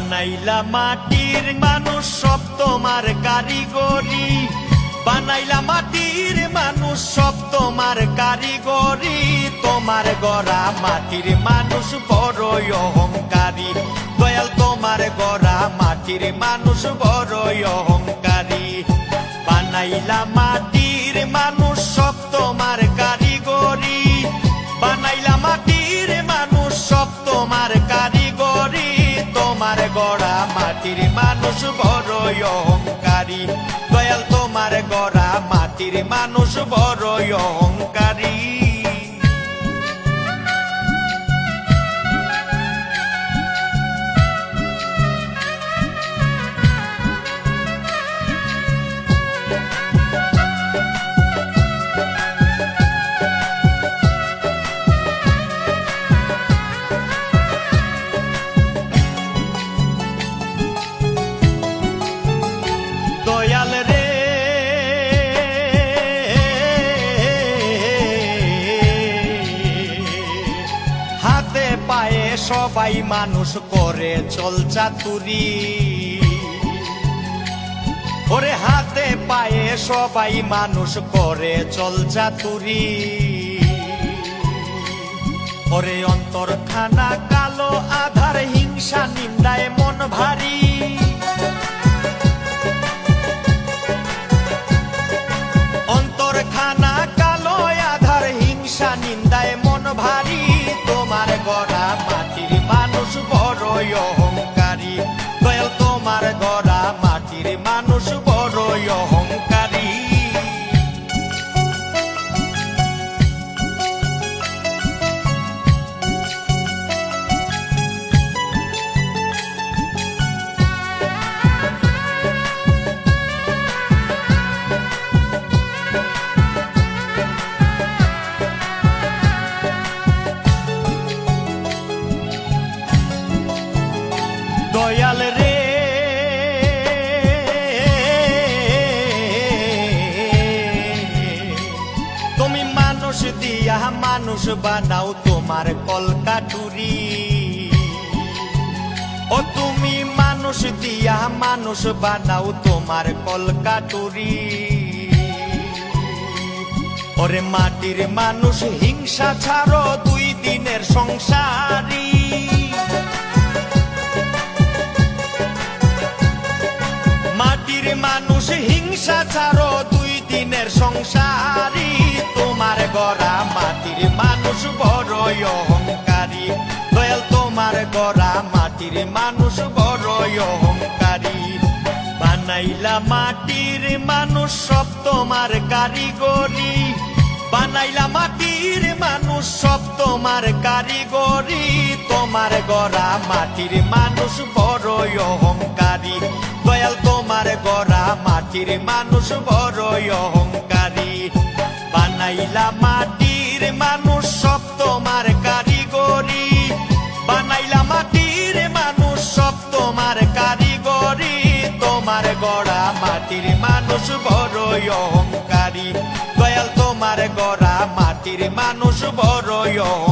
বানাইলা মাটির মানুষ সব তোমার কারিগরি, বানাইলা মাটির মানুষ সব তোমার কারিগরি। তোমার গড়া মাটির মানুষ বড়ই অহংকারী, দয়াল তোমার গড়া মাটির মানুষ বড়ই অহংকারী। বানাইলা মাটির মানুষ সব তোমার কারিগরি, বানাইলা মাটির মানুষ সব তোমার কারিগরি। তোমার গড়া মাটির মানুষ বড়ই অহংকারী, দয়াল তোমার গড়া মাটির মানুষ বড়ই অহংকারী। দয়াল রে হাতে পায়ে সবাই মানুষ করে চল চাতুরি, ওরে হাতে পায়ে সবাই মানুষ করে চল চাতুরি। ওরে অন্তরখানা কালো আধার হিংসা নিন্দায় মন ভারী, অন্তরখানা কালো আধার হিংসা নিন্দায় মন ভারী। তোমার গড়া মাটির মানুষ বড়ই অহংকারী, দয়াল তোমার গড়া মাটির মানুষ বড়ই অহংকারী। দয়াল রে তুমি মানুষ দিয়া মানুষ বানাও তোমার কলকাটুরি, ও তুমি মানুষ দিয়া মানুষ বানাও তোমার কলকাটুরি। ওরে মাটির মানুষ হিংসা ছাড়ো দুই দিনের সংসারী, মাটির মানুষ হিংসা ছাড়ো দুই দিনের সংসারী। তোমার গড়া মাটির মানুষ বড়ই অহংকারী, দয়াল তোমার গড়া মাটির মানুষ বড়ই অহংকারী। বানাইলা মাটির মানুষ সব তোমার কারিগরি, বানাইলা মাটির মানুষ সব তোমার কারিগরি। তোমার গড়া মাটির মানুষ বড়ই অহংকারী, দয়াল তোমার গড়া মাটির মানুষ বড়ই অহংকারী। বানাইলা মাটির মানুষ সব তোমার কারিগরি, বানাইলা মাটির মানুষ সব তোমার কারিগরি। তোমার গড়া মাটির মানুষ বড়ই অহংকারী, দয়াল তোমার গড়া মাটির মানুষ বড়ই অহংকারী।